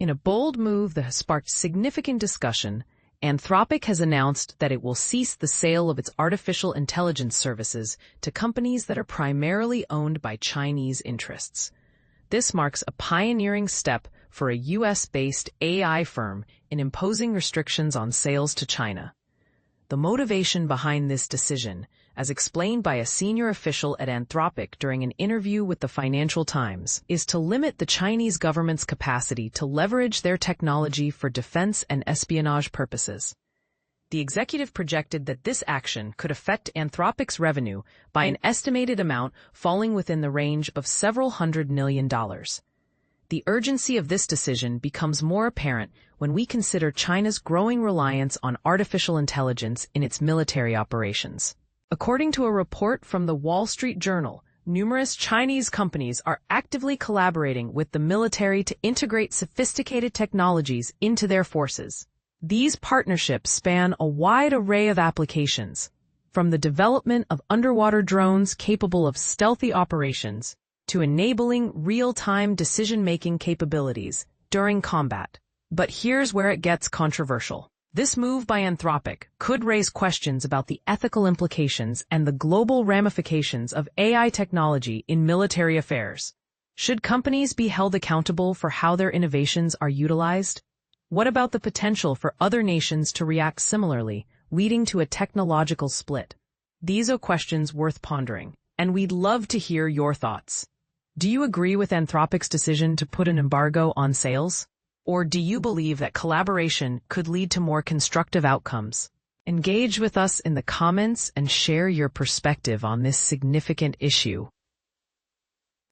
In a bold move that has sparked significant discussion, Anthropic has announced that it will cease the sale of its artificial intelligence services to companies that are primarily owned by Chinese interests. This marks a pioneering step for a U.S.-based AI firm in imposing restrictions on sales to China. The motivation behind this decision, as explained by a senior official at Anthropic during an interview with the Financial Times, is to limit the Chinese government's capacity to leverage their technology for defense and espionage purposes. The executive projected that this action could affect Anthropic's revenue by an estimated amount falling within the range of several $100 million. The urgency of this decision becomes more apparent when we consider China's growing reliance on artificial intelligence in its military operations. According to a report from the Wall Street Journal, numerous Chinese companies are actively collaborating with the military to integrate sophisticated technologies into their forces. These partnerships span a wide array of applications, from the development of underwater drones capable of stealthy operations to enabling real-time decision-making capabilities during combat. But here's where it gets controversial. This move by Anthropic could raise questions about the ethical implications and the global ramifications of AI technology in military affairs. Should companies be held accountable for how their innovations are utilized? What about the potential for other nations to react similarly, leading to a technological split? These are questions worth pondering, and we'd love to hear your thoughts. Do you agree with Anthropic's decision to put an embargo on sales? Or do you believe that collaboration could lead to more constructive outcomes? Engage with us in the comments and share your perspective on this significant issue.